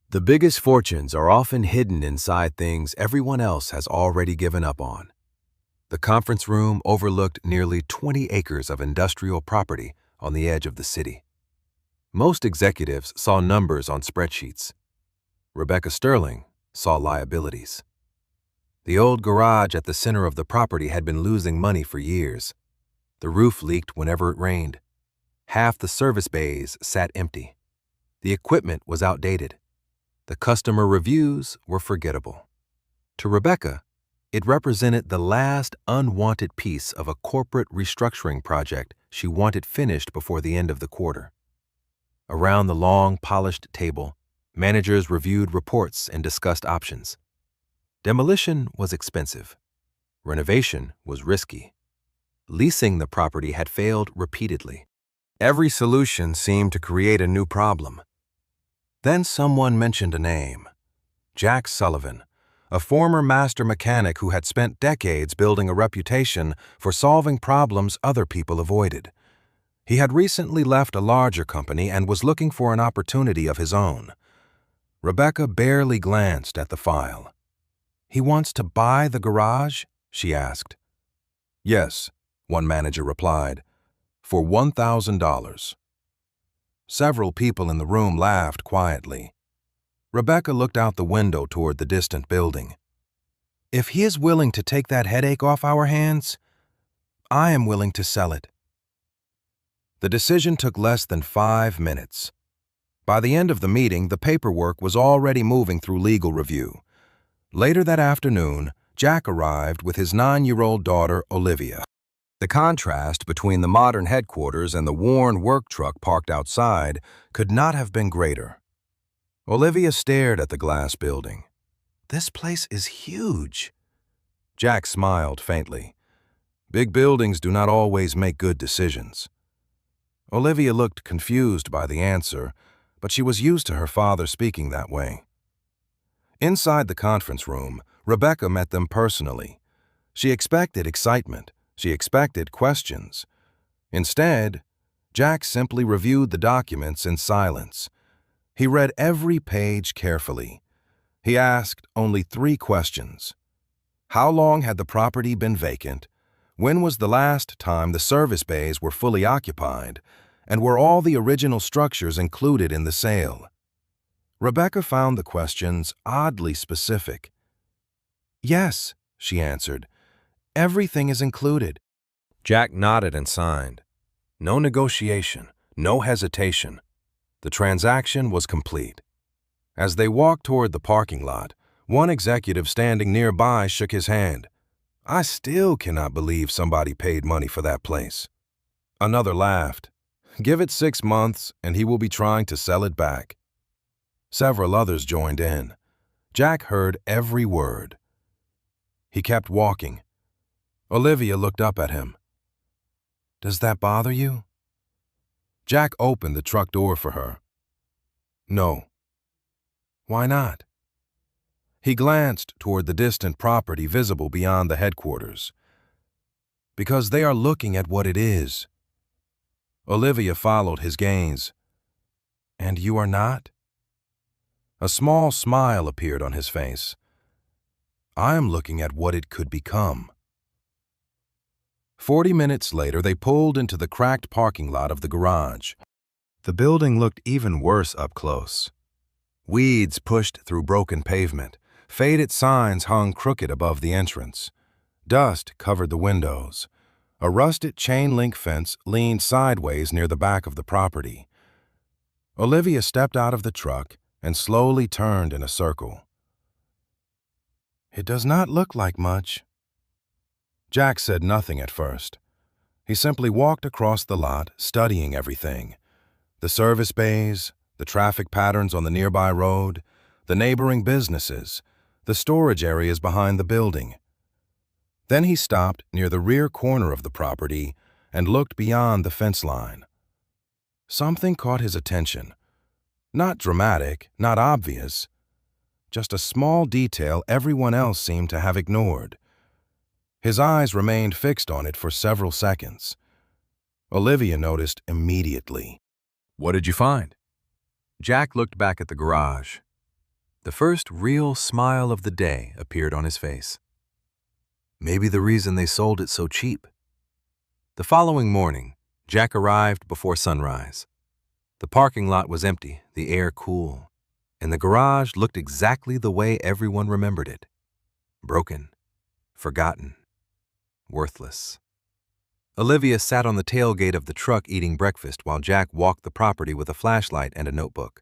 The biggest fortunes are often hidden inside things everyone else has already given up on. The conference room overlooked nearly 20 acres of industrial property on the edge of the city. Most executives saw numbers on spreadsheets. Rebecca Sterling saw liabilities. The old garage at the center of the property had been losing money for years. The roof leaked whenever it rained. Half the service bays sat empty. The equipment was outdated. The customer reviews were forgettable. To Rebecca, it represented the last unwanted piece of a corporate restructuring project she wanted finished before the end of the quarter. Around the long, polished table, managers reviewed reports and discussed options. Demolition was expensive. Renovation was risky. Leasing the property had failed repeatedly. Every solution seemed to create a new problem. Then someone mentioned a name, Jack Sullivan, a former master mechanic who had spent decades building a reputation for solving problems other people avoided. He had recently left a larger company and was looking for an opportunity of his own. Rebecca barely glanced at the file. "He wants to buy the garage?" she asked. "Yes," one manager replied, "for $1,000. Several people in the room laughed quietly. Rebecca looked out the window toward the distant building. "If he is willing to take that headache off our hands, I am willing to sell it." The decision took less than 5 minutes. By the end of the meeting, the paperwork was already moving through legal review. Later that afternoon, Jack arrived with his 9-year-old daughter, Olivia. The contrast between the modern headquarters and the worn work truck parked outside could not have been greater. Olivia stared at the glass building. "This place is huge." Jack smiled faintly. "Big buildings do not always make good decisions." Olivia looked confused by the answer, but she was used to her father speaking that way. Inside the conference room, Rebecca met them personally. She expected excitement. She expected questions. Instead, Jack simply reviewed the documents in silence. He read every page carefully. He asked only 3 questions. How long had the property been vacant? When was the last time the service bays were fully occupied? And were all the original structures included in the sale? Rebecca found the questions oddly specific. "Yes," she answered. "Everything is included." Jack nodded and signed. No negotiation, no hesitation. The transaction was complete. As they walked toward the parking lot, one executive standing nearby shook his hand. "I still cannot believe somebody paid money for that place." Another laughed. "Give it 6 months and he will be trying to sell it back." Several others joined in. Jack heard every word. He kept walking. Olivia looked up at him. "Does that bother you?" Jack opened the truck door for her. "No." "Why not?" He glanced toward the distant property visible beyond the headquarters. "Because they are looking at what it is." Olivia followed his gaze. "And you are not?" A small smile appeared on his face. "I am looking at what it could become." 40 minutes later, they pulled into the cracked parking lot of the garage. The building looked even worse up close. Weeds pushed through broken pavement. Faded signs hung crooked above the entrance. Dust covered the windows. A rusted chain-link fence leaned sideways near the back of the property. Olivia stepped out of the truck and slowly turned in a circle. "It does not look like much." Jack said nothing at first. He simply walked across the lot, studying everything. The service bays, the traffic patterns on the nearby road, the neighboring businesses, the storage areas behind the building. Then he stopped near the rear corner of the property and looked beyond the fence line. Something caught his attention. Not dramatic, not obvious. Just a small detail everyone else seemed to have ignored. His eyes remained fixed on it for several seconds. Olivia noticed immediately. "What did you find?" Jack looked back at the garage. The first real smile of the day appeared on his face. Maybe the reason they sold it so cheap. The following morning, Jack arrived before sunrise. The parking lot was empty, the air cool, and the garage looked exactly the way everyone remembered it. Broken, forgotten, worthless. Olivia sat on the tailgate of the truck eating breakfast while Jack walked the property with a flashlight and a notebook.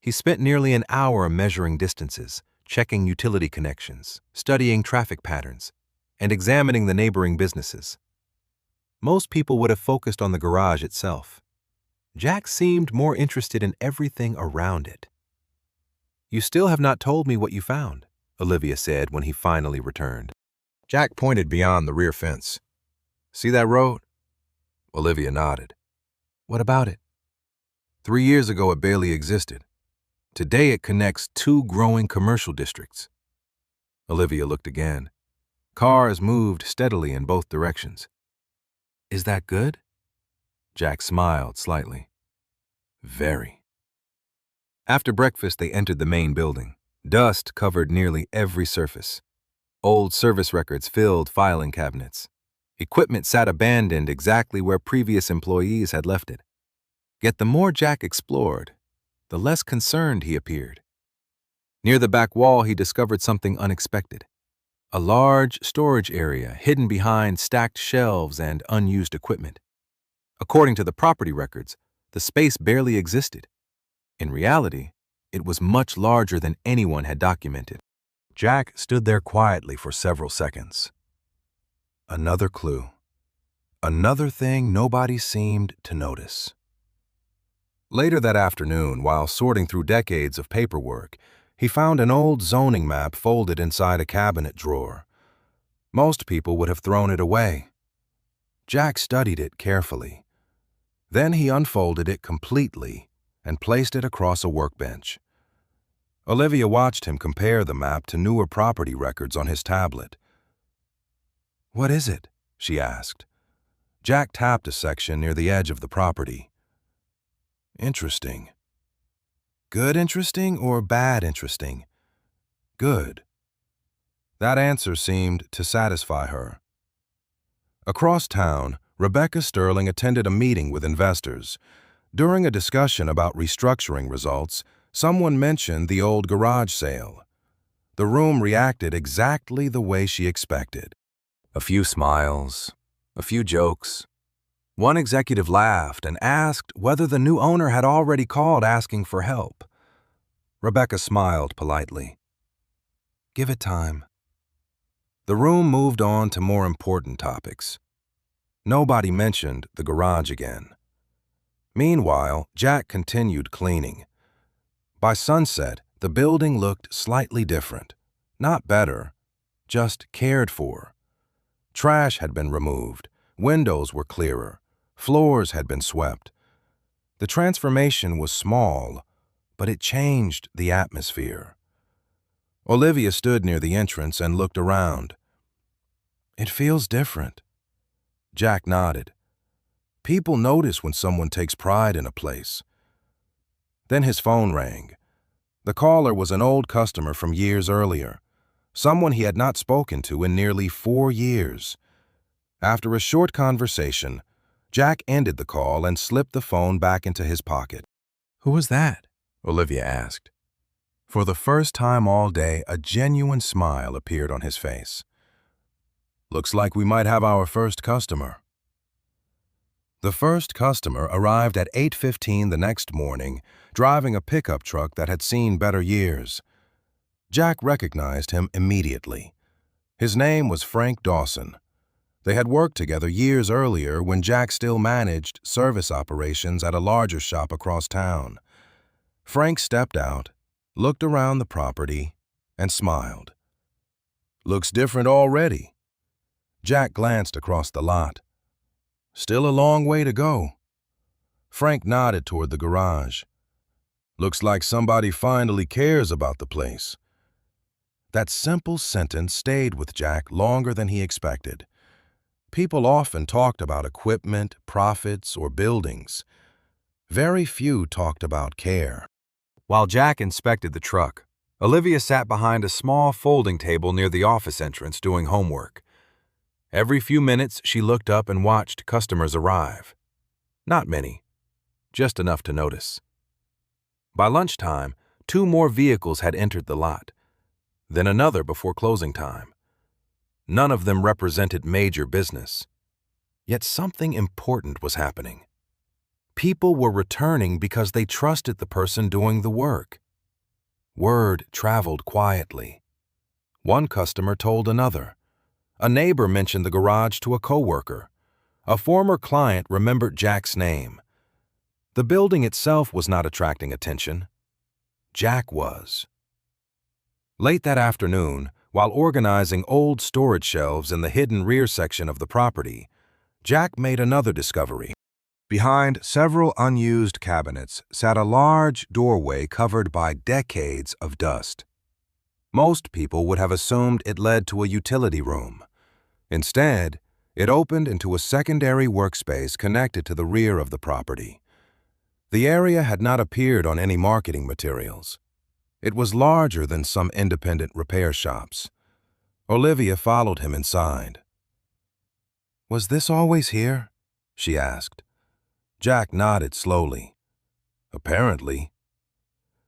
He spent nearly an hour measuring distances, checking utility connections, studying traffic patterns, and examining the neighboring businesses. Most people would have focused on the garage itself. Jack seemed more interested in everything around it. "You still have not told me what you found," Olivia said when he finally returned. Jack pointed beyond the rear fence. "See that road?" Olivia nodded. "What about it?" 3 years ago, it barely existed. Today, it connects 2 growing commercial districts. Olivia looked again. Cars moved steadily in both directions. "Is that good?" Jack smiled slightly. "Very." After breakfast, they entered the main building. Dust covered nearly every surface. Old service records filled filing cabinets. Equipment sat abandoned exactly where previous employees had left it. Yet the more Jack explored, the less concerned he appeared. Near the back wall, he discovered something unexpected. A large storage area hidden behind stacked shelves and unused equipment. According to the property records, the space barely existed. In reality, it was much larger than anyone had documented. Jack stood there quietly for several seconds. Another clue. Another thing nobody seemed to notice. Later that afternoon, while sorting through decades of paperwork, he found an old zoning map folded inside a cabinet drawer. Most people would have thrown it away. Jack studied it carefully. Then he unfolded it completely and placed it across a workbench. Olivia watched him compare the map to newer property records on his tablet. "What is it?" she asked. Jack tapped a section near the edge of the property. "Interesting." "Good interesting or bad interesting?" "Good." That answer seemed to satisfy her. Across town, Rebecca Sterling attended a meeting with investors. During a discussion about restructuring results, someone mentioned the old garage sale. The room reacted exactly the way she expected. A few smiles, a few jokes. One executive laughed and asked whether the new owner had already called asking for help. Rebecca smiled politely. "Give it time." The room moved on to more important topics. Nobody mentioned the garage again. Meanwhile, Jack continued cleaning. By sunset, the building looked slightly different. Not better, just cared for. Trash had been removed, windows were clearer, floors had been swept. The transformation was small, but it changed the atmosphere. Olivia stood near the entrance and looked around. "It feels different." Jack nodded. People notice when someone takes pride in a place. Then his phone rang. The caller was an old customer from years earlier, someone he had not spoken to in nearly 4 years. After a short conversation, Jack ended the call and slipped the phone back into his pocket. "Who was that?" Olivia asked. For the first time all day, a genuine smile appeared on his face. "Looks like we might have our first customer." The first customer arrived at 8:15 the next morning, driving a pickup truck that had seen better years. Jack recognized him immediately. His name was Frank Dawson. They had worked together years earlier when Jack still managed service operations at a larger shop across town. Frank stepped out, looked around the property, and smiled. "Looks different already." Jack glanced across the lot. "Still a long way to go." Frank nodded toward the garage. "Looks like somebody finally cares about the place." That simple sentence stayed with Jack longer than he expected. People often talked about equipment, profits, or buildings. Very few talked about care. While Jack inspected the truck, Olivia sat behind a small folding table near the office entrance doing homework. Every few minutes, she looked up and watched customers arrive. Not many, just enough to notice. By lunchtime, 2 more vehicles had entered the lot, then another before closing time. None of them represented major business. Yet something important was happening. People were returning because they trusted the person doing the work. Word traveled quietly. One customer told another. A neighbor mentioned the garage to a coworker. A former client remembered Jack's name. The building itself was not attracting attention. Jack was. Late that afternoon, while organizing old storage shelves in the hidden rear section of the property, Jack made another discovery. Behind several unused cabinets sat a large doorway covered by decades of dust. Most people would have assumed it led to a utility room. Instead, it opened into a secondary workspace connected to the rear of the property. The area had not appeared on any marketing materials. It was larger than some independent repair shops. Olivia followed him inside. "Was this always here?" she asked. Jack nodded slowly. "Apparently."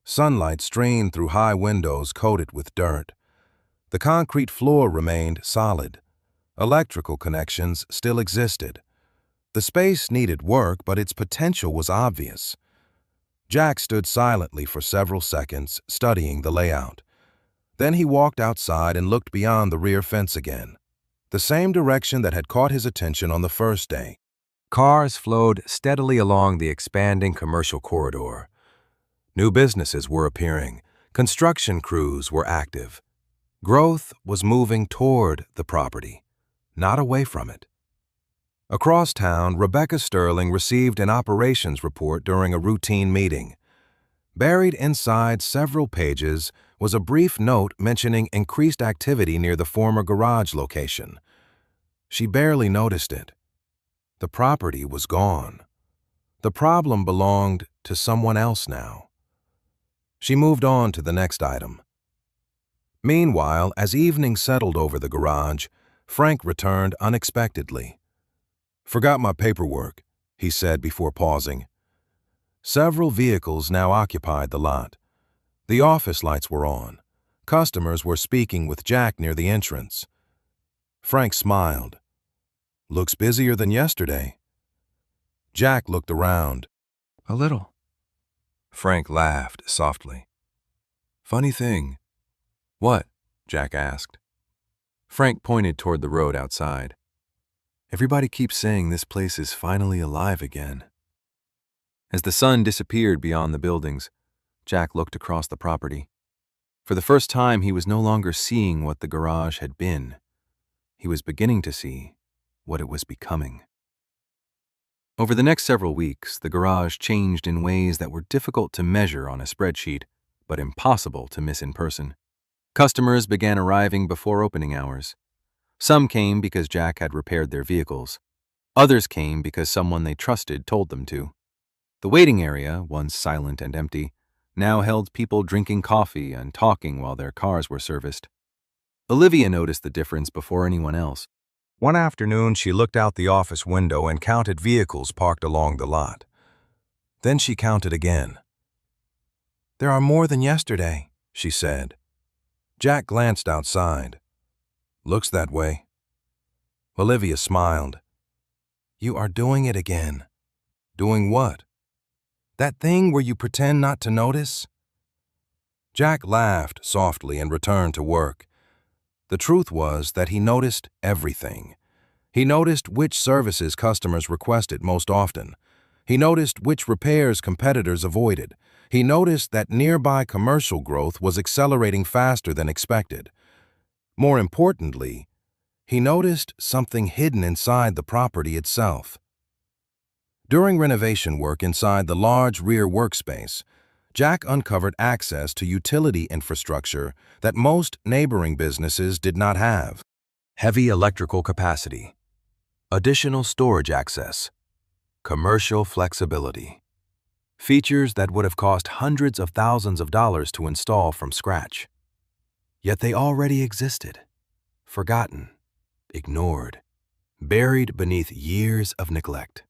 Sunlight streamed through high windows coated with dirt. The concrete floor remained solid. Electrical connections still existed. The space needed work, but its potential was obvious. Jack stood silently for several seconds, studying the layout. Then he walked outside and looked beyond the rear fence again, the same direction that had caught his attention on the first day. Cars flowed steadily along the expanding commercial corridor. New businesses were appearing. Construction crews were active. Growth was moving toward the property, not away from it. Across town, Rebecca Sterling received an operations report during a routine meeting. Buried inside several pages was a brief note mentioning increased activity near the former garage location. She barely noticed it. The property was gone. The problem belonged to someone else now. She moved on to the next item. Meanwhile, as evening settled over the garage, Frank returned unexpectedly. "Forgot my paperwork," he said before pausing. Several vehicles now occupied the lot. The office lights were on. Customers were speaking with Jack near the entrance. Frank smiled. "Looks busier than yesterday." Jack looked around. "A little." Frank laughed softly. "Funny thing." "What?" Jack asked. Frank pointed toward the road outside. "Everybody keeps saying this place is finally alive again." As the sun disappeared beyond the buildings, Jack looked across the property. For the first time, he was no longer seeing what the garage had been. He was beginning to see what it was becoming. Over the next several weeks, the garage changed in ways that were difficult to measure on a spreadsheet, but impossible to miss in person. Customers began arriving before opening hours. Some came because Jack had repaired their vehicles. Others came because someone they trusted told them to. The waiting area, once silent and empty, now held people drinking coffee and talking while their cars were serviced. Olivia noticed the difference before anyone else. One afternoon, she looked out the office window and counted vehicles parked along the lot. Then she counted again. "There are more than yesterday," she said. Jack glanced outside. "Looks that way." Olivia smiled. "You are doing it again." "Doing what?" "That thing where you pretend not to notice." Jack laughed softly and returned to work. The truth was that he noticed everything. He noticed which services customers requested most often. He noticed which repairs competitors avoided. He noticed that nearby commercial growth was accelerating faster than expected. More importantly, he noticed something hidden inside the property itself. During renovation work inside the large rear workspace, Jack uncovered access to utility infrastructure that most neighboring businesses did not have. Heavy electrical capacity, additional storage access, commercial flexibility. features that would have cost hundreds of thousands of dollars to install from scratch. Yet they already existed, forgotten, ignored, buried beneath years of neglect.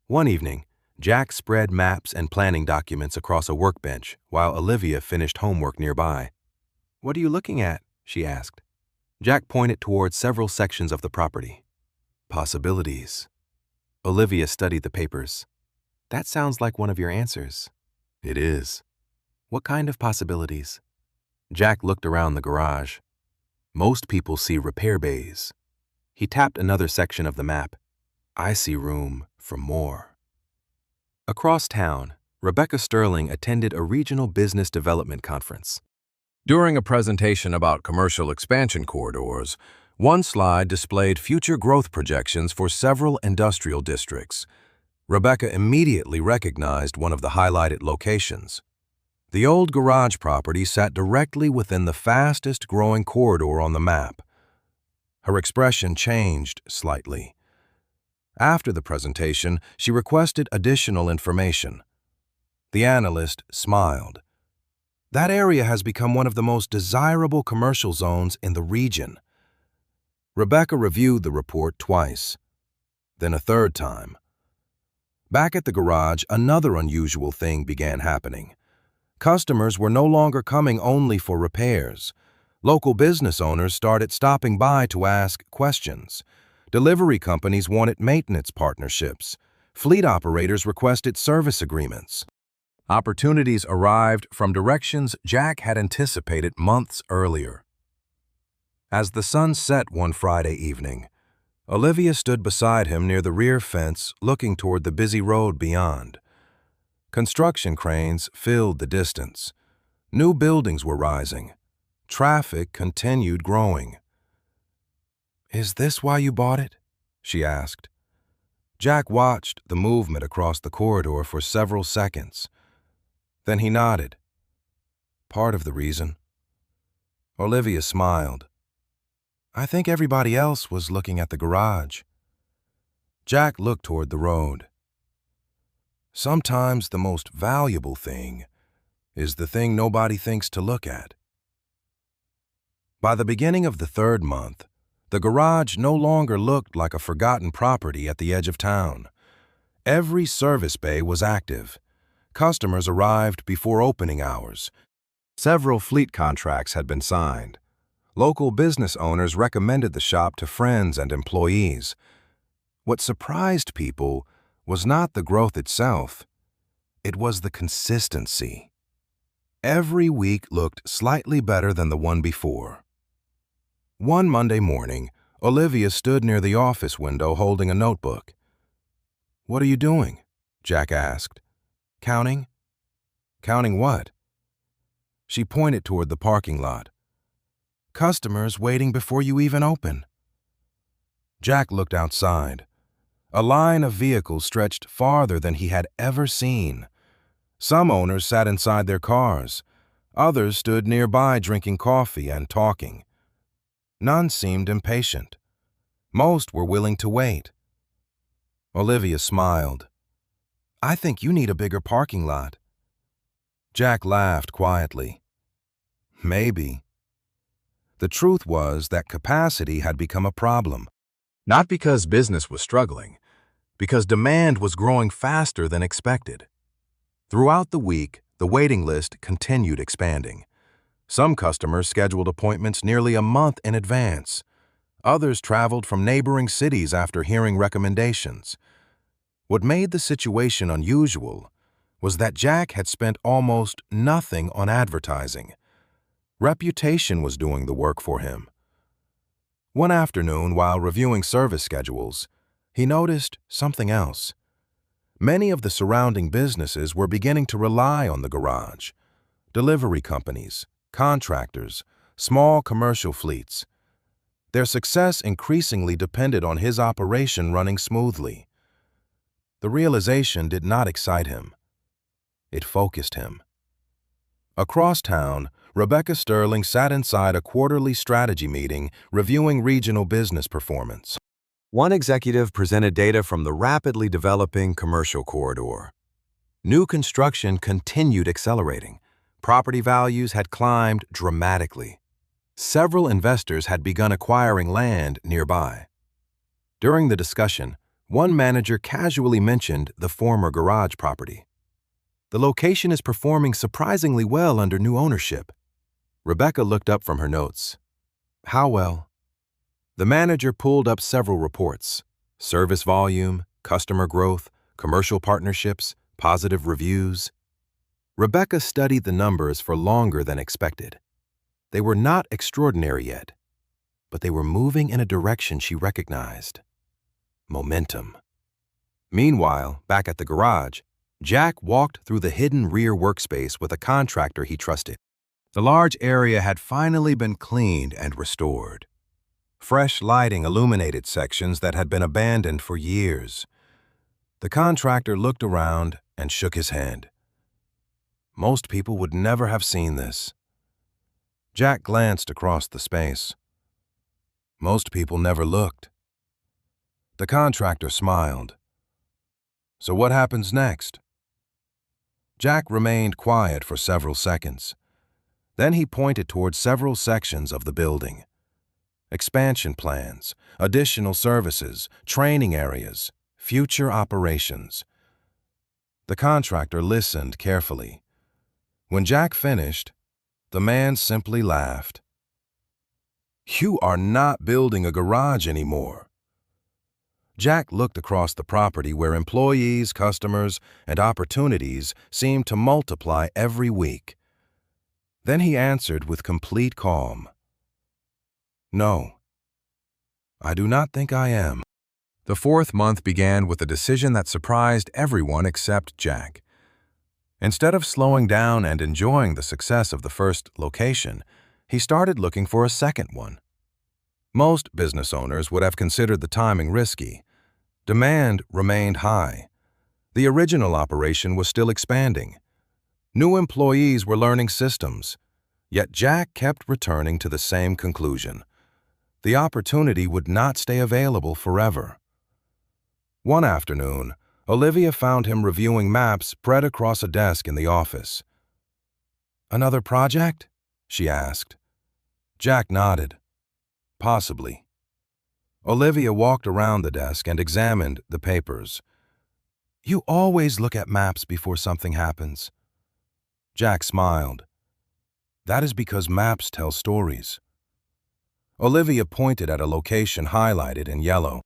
One evening, Jack spread maps and planning documents across a workbench while Olivia finished homework nearby. "What are you looking at?" she asked. Jack pointed towards several sections of the property. "Possibilities." Olivia studied the papers. "That sounds like one of your answers." "It is." "What kind of possibilities?" Jack looked around the garage. "Most people see repair bays." He tapped another section of the map. "I see room for more." Across town, Rebecca Sterling attended a regional business development conference. During a presentation about commercial expansion corridors, one slide displayed future growth projections for several industrial districts. Rebecca immediately recognized one of the highlighted locations. The old garage property sat directly within the fastest-growing corridor on the map. Her expression changed slightly. After the presentation, she requested additional information. The analyst smiled. "That area has become one of the most desirable commercial zones in the region." Rebecca reviewed the report twice, then a third time. Back at the garage, another unusual thing began happening. Customers were no longer coming only for repairs. Local business owners started stopping by to ask questions. Delivery companies wanted maintenance partnerships. Fleet operators requested service agreements. Opportunities arrived from directions Jack had anticipated months earlier. As the sun set one Friday evening, Olivia stood beside him near the rear fence, looking toward the busy road beyond. Construction cranes filled the distance. New buildings were rising. Traffic continued growing. "Is this why you bought it?" she asked. Jack watched the movement across the corridor for several seconds. Then he nodded. "Part of the reason." Olivia smiled. "I think everybody else was looking at the garage." Jack looked toward the road. "Sometimes the most valuable thing is the thing nobody thinks to look at." By the beginning of the third month, the garage no longer looked like a forgotten property at the edge of town. Every service bay was active. Customers arrived before opening hours. Several fleet contracts had been signed. Local business owners recommended the shop to friends and employees. What surprised people was not the growth itself. It was the consistency. Every week looked slightly better than the one before. One Monday morning, Olivia stood near the office window holding a notebook. "What are you doing?" Jack asked. "Counting?" "Counting what?" She pointed toward the parking lot. "Customers waiting before you even open." Jack looked outside. A line of vehicles stretched farther than he had ever seen. Some owners sat inside their cars. Others stood nearby drinking coffee and talking. None seemed impatient. Most were willing to wait. Olivia smiled. "I think you need a bigger parking lot." Jack laughed quietly. "Maybe." The truth was that capacity had become a problem. Not because business was struggling, because demand was growing faster than expected. Throughout the week, the waiting list continued expanding. Some customers scheduled appointments nearly a month in advance. Others traveled from neighboring cities after hearing recommendations. What made the situation unusual was that Jack had spent almost nothing on advertising. Reputation was doing the work for him. One afternoon, while reviewing service schedules, he noticed something else. Many of the surrounding businesses were beginning to rely on the garage. Delivery companies, contractors, small commercial fleets. Their success increasingly depended on his operation running smoothly. The realization did not excite him. It focused him. Across town, Rebecca Sterling sat inside a quarterly strategy meeting reviewing regional business performance. One executive presented data from the rapidly developing commercial corridor. New construction continued accelerating. Property values had climbed dramatically. Several investors had begun acquiring land nearby. During the discussion, one manager casually mentioned the former garage property. The location is performing surprisingly well under new ownership. Rebecca looked up from her notes. How well? The manager pulled up several reports: service volume, customer growth, commercial partnerships, positive reviews. Rebecca studied the numbers for longer than expected. They were not extraordinary yet, but they were moving in a direction she recognized: momentum. Meanwhile, back at the garage, Jack walked through the hidden rear workspace with a contractor he trusted. The large area had finally been cleaned and restored. Fresh lighting illuminated sections that had been abandoned for years. The contractor looked around and shook his hand. Most people would never have seen this. Jack glanced across the space. Most people never looked. The contractor smiled. So what happens next? Jack remained quiet for several seconds. Then he pointed toward several sections of the building. Expansion plans, additional services, training areas, future operations. The contractor listened carefully. When Jack finished, the man simply laughed. "You are not building a garage anymore." Jack looked across the property where employees, customers, and opportunities seemed to multiply every week. Then he answered with complete calm. "No, I do not think I am." The fourth month began with a decision that surprised everyone except Jack. Instead of slowing down and enjoying the success of the first location, he started looking for a second one. Most business owners would have considered the timing risky. Demand remained high. The original operation was still expanding. New employees were learning systems. Yet Jack kept returning to the same conclusion: the opportunity would not stay available forever. One afternoon, Olivia found him reviewing maps spread across a desk in the office. "Another project?" she asked. Jack nodded. "Possibly." Olivia walked around the desk and examined the papers. "You always look at maps before something happens." Jack smiled. "That is because maps tell stories." Olivia pointed at a location highlighted in yellow.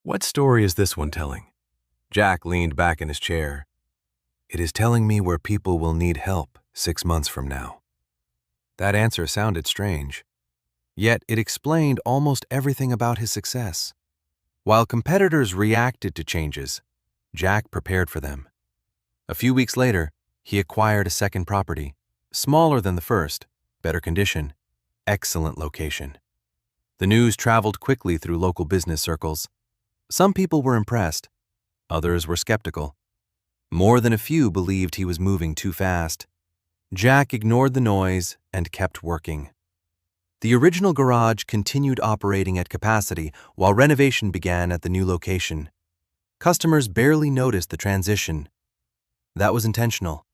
"What story is this one telling?" Jack leaned back in his chair. "It is telling me where people will need help 6 months from now." That answer sounded strange. Yet it explained almost everything about his success. While competitors reacted to changes, Jack prepared for them. A few weeks later, he acquired a second property, smaller than the first, better condition, excellent location. The news traveled quickly through local business circles. Some people were impressed. Others were skeptical. More than a few believed he was moving too fast. Jack ignored the noise and kept working. The original garage continued operating at capacity while renovation began at the new location. Customers barely noticed the transition. That was intentional.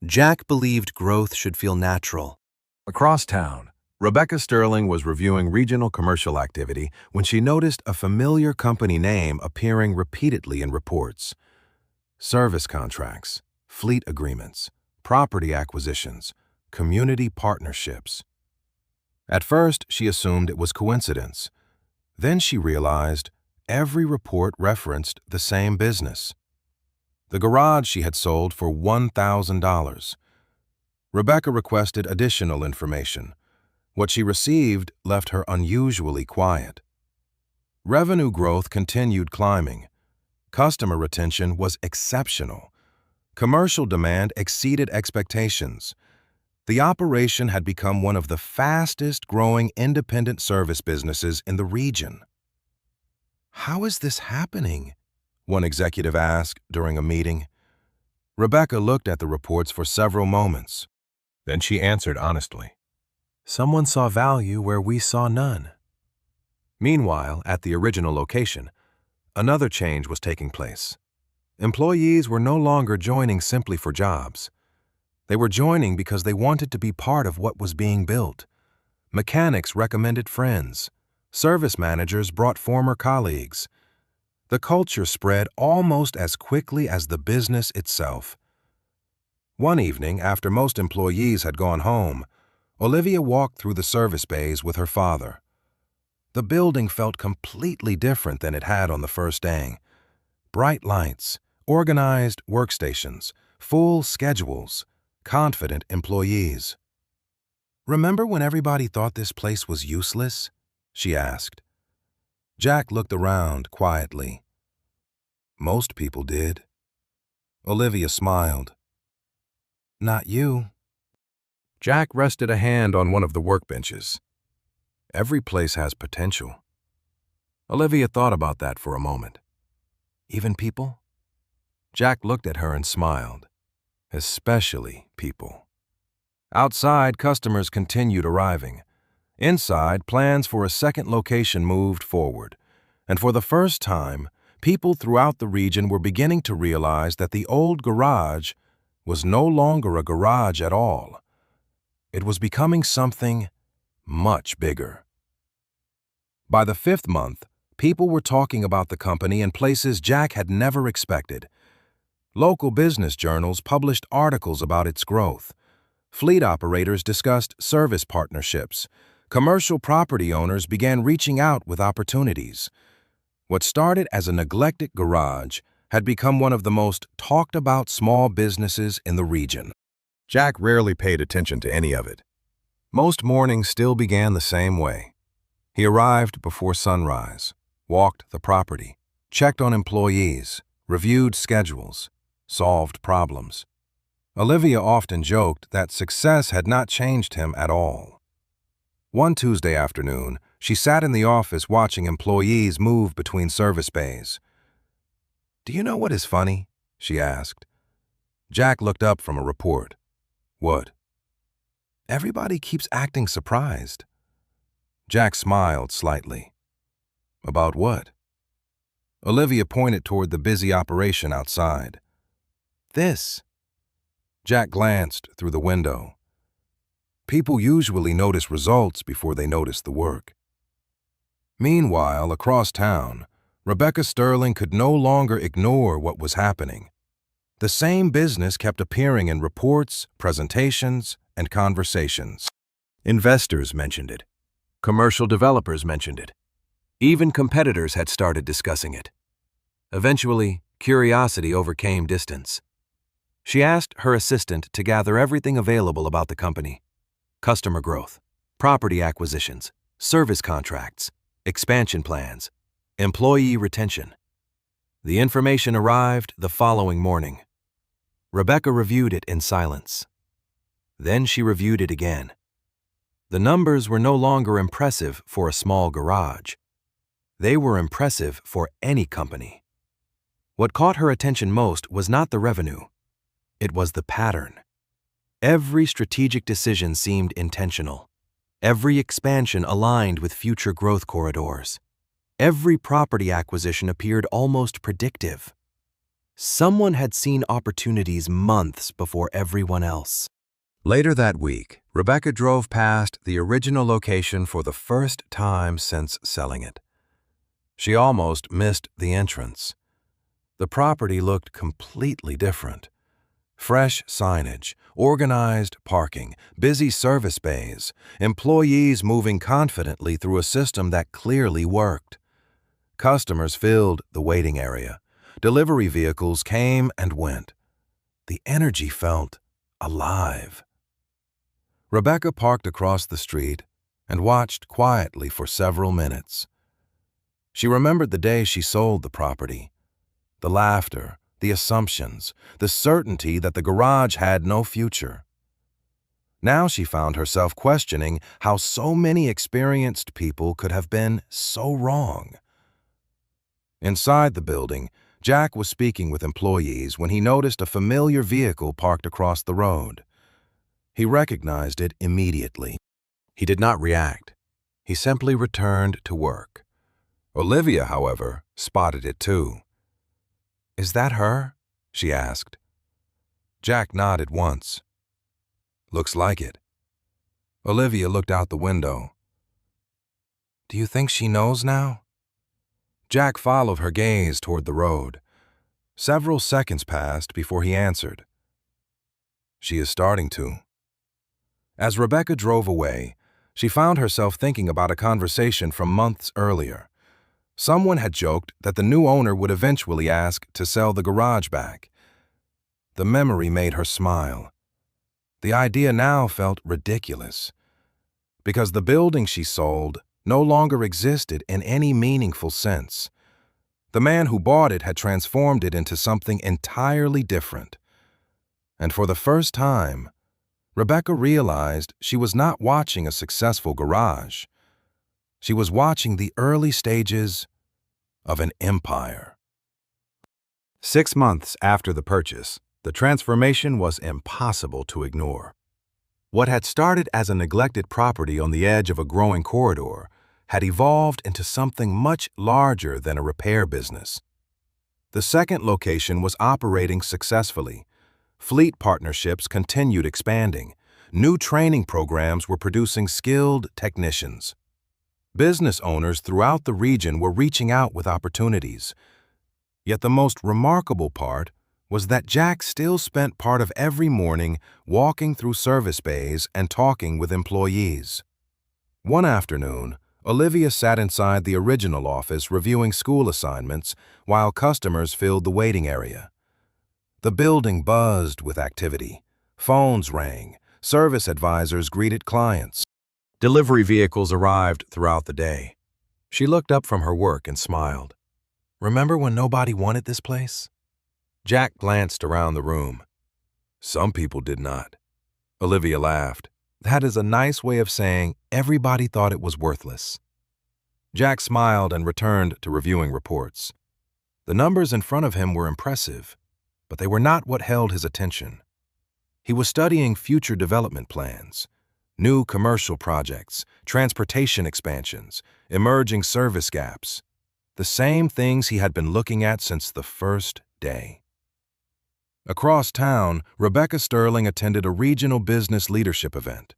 Jack believed growth should feel natural. Across town, Rebecca Sterling was reviewing regional commercial activity when she noticed a familiar company name appearing repeatedly in reports. Service contracts, fleet agreements, property acquisitions, community partnerships. At first, she assumed it was coincidence. Then she realized every report referenced the same business. The garage she had sold for $1,000. Rebecca requested additional information. What she received left her unusually quiet. Revenue growth continued climbing. Customer retention was exceptional. Commercial demand exceeded expectations. The operation had become one of the fastest-growing independent service businesses in the region. "How is this happening?" one executive asked during a meeting. Rebecca looked at the reports for several moments. Then she answered honestly, "Someone saw value where we saw none." Meanwhile, at the original location, another change was taking place. Employees were no longer joining simply for jobs. They were joining because they wanted to be part of what was being built. Mechanics recommended friends. Service managers brought former colleagues. The culture spread almost as quickly as the business itself. One evening, after most employees had gone home, Olivia walked through the service bays with her father. The building felt completely different than it had on the first day. Bright lights, organized workstations, full schedules, confident employees. "Remember when everybody thought this place was useless?" she asked. Jack looked around quietly. "Most people did." Olivia smiled. "Not you." Jack rested a hand on one of the workbenches. "Every place has potential." Olivia thought about that for a moment. "Even people?" Jack looked at her and smiled. "Especially people." Outside, customers continued arriving. Inside, plans for a second location moved forward. And for the first time, people throughout the region were beginning to realize that the old garage was no longer a garage at all. It was becoming something much bigger. By the 5th month, people were talking about the company in places Jack had never expected. Local business journals published articles about its growth. Fleet operators discussed service partnerships. Commercial property owners began reaching out with opportunities. What started as a neglected garage had become one of the most talked about small businesses in the region. Jack rarely paid attention to any of it. Most mornings still began the same way. He arrived before sunrise, walked the property, checked on employees, reviewed schedules, solved problems. Olivia often joked that success had not changed him at all. One Tuesday afternoon, she sat in the office watching employees move between service bays. "Do you know what is funny?" she asked. Jack looked up from a report. "What?" "Everybody keeps acting surprised." Jack smiled slightly. "About what?" Olivia pointed toward the busy operation outside. "This." Jack glanced through the window. People usually notice results before they notice the work. Meanwhile, across town, Rebecca Sterling could no longer ignore what was happening. The same business kept appearing in reports, presentations, and conversations. Investors mentioned it. Commercial developers mentioned it. Even competitors had started discussing it. Eventually, curiosity overcame distance. She asked her assistant to gather everything available about the company: customer growth, property acquisitions, service contracts, expansion plans, employee retention. The information arrived the following morning. Rebecca reviewed it in silence. Then she reviewed it again. The numbers were no longer impressive for a small garage. They were impressive for any company. What caught her attention most was not the revenue. It was the pattern. Every strategic decision seemed intentional. Every expansion aligned with future growth corridors. Every property acquisition appeared almost predictive. Someone had seen opportunities months before everyone else. Later that week, Rebecca drove past the original location for the first time since selling it. She almost missed the entrance. The property looked completely different. Fresh signage, organized parking, busy service bays, employees moving confidently through a system that clearly worked. Customers filled the waiting area. Delivery vehicles came and went. The energy felt alive. Rebecca parked across the street and watched quietly for several minutes. She remembered the day she sold the property. The laughter, the assumptions, the certainty that the garage had no future. Now she found herself questioning how so many experienced people could have been so wrong. Inside the building, Jack was speaking with employees when he noticed a familiar vehicle parked across the road. He recognized it immediately. He did not react. He simply returned to work. Olivia, however, spotted it too. "Is that her?" she asked. Jack nodded once. "Looks like it." Olivia looked out the window. "Do you think she knows now?" Jack followed her gaze toward the road. Several seconds passed before he answered. "She is starting to." As Rebecca drove away, she found herself thinking about a conversation from months earlier. Someone had joked that the new owner would eventually ask to sell the garage back. The memory made her smile. The idea now felt ridiculous, because the building she sold no longer existed in any meaningful sense. The man who bought it had transformed it into something entirely different. And for the first time, Rebecca realized she was not watching a successful garage. She was watching the early stages of an empire. 6 months after the purchase, the transformation was impossible to ignore. What had started as a neglected property on the edge of a growing corridor had evolved into something much larger than a repair business. The second location was operating successfully. Fleet partnerships continued expanding. New training programs were producing skilled technicians. Business owners throughout the region were reaching out with opportunities. Yet the most remarkable part was that Jack still spent part of every morning walking through service bays and talking with employees. One afternoon, Olivia sat inside the original office reviewing school assignments while customers filled the waiting area. The building buzzed with activity. Phones rang. Service advisors greeted clients. Delivery vehicles arrived throughout the day. She looked up from her work and smiled. "Remember when nobody wanted this place?" Jack glanced around the room. "Some people did not." Olivia laughed. "That is a nice way of saying everybody thought it was worthless." Jack smiled and returned to reviewing reports. The numbers in front of him were impressive, but they were not what held his attention. He was studying future development plans, new commercial projects, transportation expansions, emerging service gaps, the same things he had been looking at since the first day. Across town, Rebecca Sterling attended a regional business leadership event.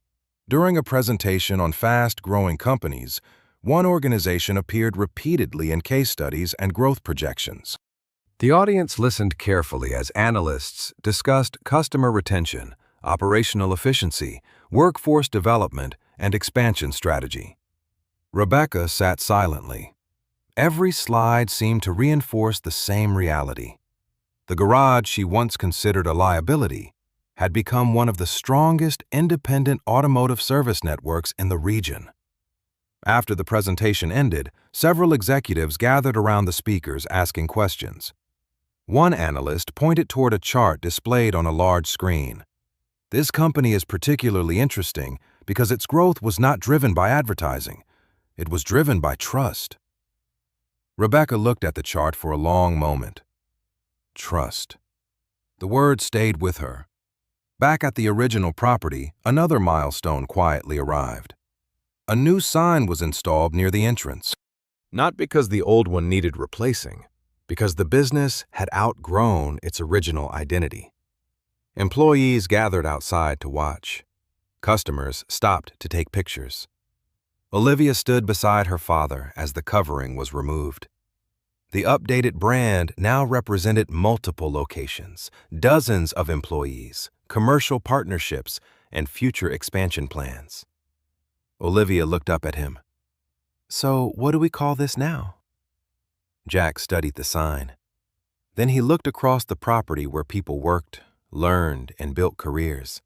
During a presentation on fast-growing companies, one organization appeared repeatedly in case studies and growth projections. The audience listened carefully as analysts discussed customer retention, operational efficiency, workforce development, and expansion strategy. Rebecca sat silently. Every slide seemed to reinforce the same reality. The garage she once considered a liability had become one of the strongest independent automotive service networks in the region. After the presentation ended, several executives gathered around the speakers asking questions. One analyst pointed toward a chart displayed on a large screen. "This company is particularly interesting because its growth was not driven by advertising. It was driven by trust." Rebecca looked at the chart for a long moment. Trust. The word stayed with her. Back at the original property, another milestone quietly arrived. A new sign was installed near the entrance. Not because the old one needed replacing, because the business had outgrown its original identity. Employees gathered outside to watch. Customers stopped to take pictures. Olivia stood beside her father as the covering was removed. The updated brand now represented multiple locations, dozens of employees, commercial partnerships, and future expansion plans. Olivia looked up at him. "So, what do we call this now?" Jack studied the sign. Then he looked across the property where people worked, learned, and built careers.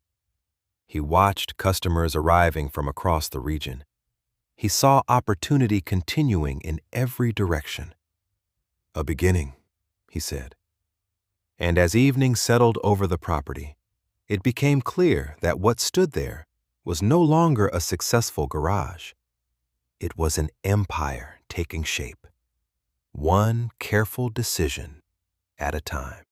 He watched customers arriving from across the region. He saw opportunity continuing in every direction. "A beginning," he said. And as evening settled over the property, it became clear that what stood there was no longer a successful garage. It was an empire taking shape, one careful decision at a time.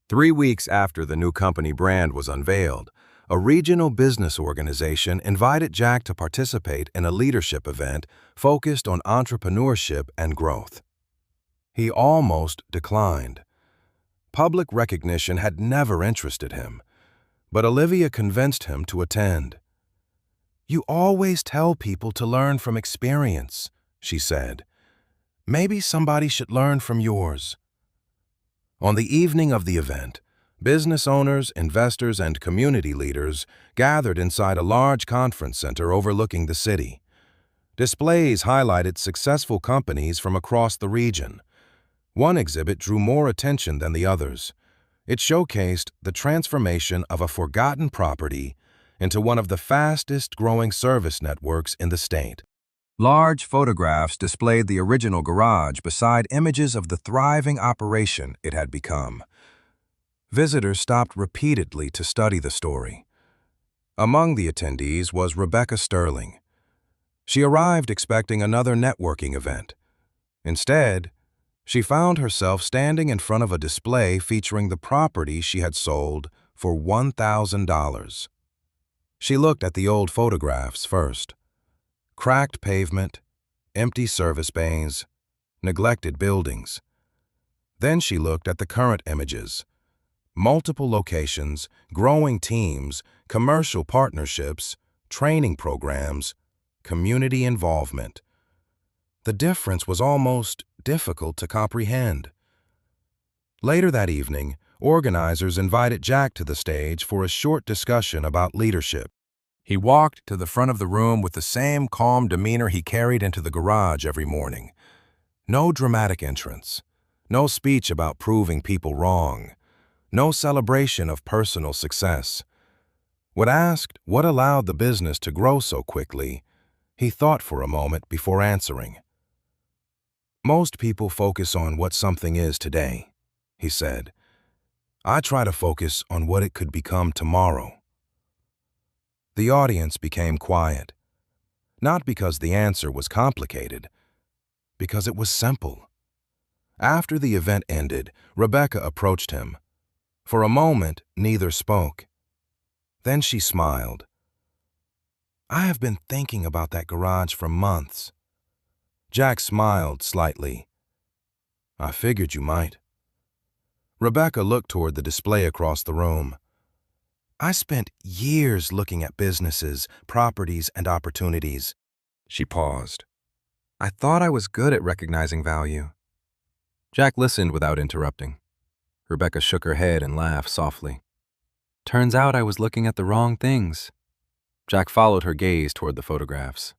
3 weeks after the new company brand was unveiled, a regional business organization invited Jack to participate in a leadership event focused on entrepreneurship and growth. He almost declined. Public recognition had never interested him, but Olivia convinced him to attend. "You always tell people to learn from experience," she said. "Maybe somebody should learn from yours." On the evening of the event, business owners, investors, and community leaders gathered inside a large conference center overlooking the city. Displays highlighted successful companies from across the region. One exhibit drew more attention than the others. It showcased the transformation of a forgotten property into one of the fastest-growing service networks in the state. Large photographs displayed the original garage beside images of the thriving operation it had become. Visitors stopped repeatedly to study the story. Among the attendees was Rebecca Sterling. She arrived expecting another networking event. Instead, she found herself standing in front of a display featuring the property she had sold for $1,000. She looked at the old photographs first. Cracked pavement, empty service bays, neglected buildings. Then she looked at the current images. Multiple locations, growing teams, commercial partnerships, training programs, community involvement. The difference was almost difficult to comprehend. Later that evening, organizers invited Jack to the stage for a short discussion about leadership. He walked to the front of the room with the same calm demeanor he carried into the garage every morning. No dramatic entrance, no speech about proving people wrong, no celebration of personal success. When asked what allowed the business to grow so quickly, he thought for a moment before answering. "Most people focus on what something is today," he said. "I try to focus on what it could become tomorrow." The audience became quiet, not because the answer was complicated, because it was simple. After the event ended, Rebecca approached him. For a moment, neither spoke. Then she smiled. "I have been thinking about that garage for months." Jack smiled slightly. "I figured you might." Rebecca looked toward the display across the room. "I spent years looking at businesses, properties, and opportunities." She paused. "I thought I was good at recognizing value." Jack listened without interrupting. Rebecca shook her head and laughed softly. "Turns out I was looking at the wrong things." Jack followed her gaze toward the photographs.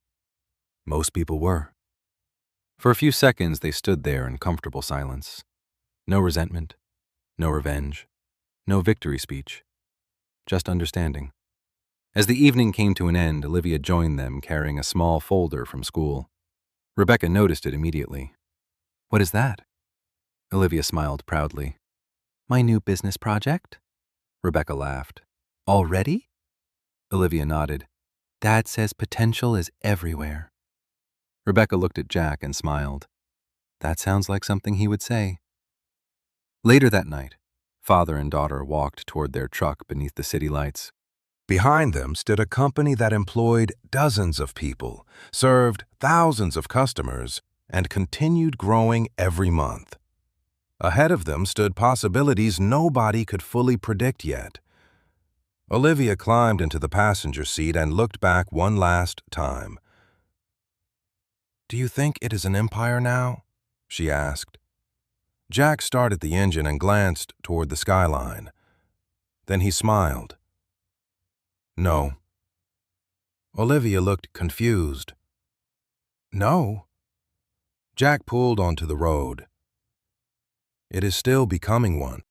Most people were. For a few seconds, they stood there in comfortable silence. No resentment, no revenge, no victory speech, just understanding. As the evening came to an end, Olivia joined them carrying a small folder from school. Rebecca noticed it immediately. "What is that?" Olivia smiled proudly. "My new business project?" Rebecca laughed. "Already?" Olivia nodded. "Dad says potential is everywhere." Rebecca looked at Jack and smiled. That sounds like something he would say. Later that night, father and daughter walked toward their truck beneath the city lights. Behind them stood a company that employed dozens of people, served thousands of customers, and continued growing every month. Ahead of them stood possibilities nobody could fully predict yet. Olivia climbed into the passenger seat and looked back one last time. "Do you think it is an empire now?" she asked. Jack started the engine and glanced toward the skyline. Then he smiled. "No." Olivia looked confused. "No?" Jack pulled onto the road. "It is still becoming one."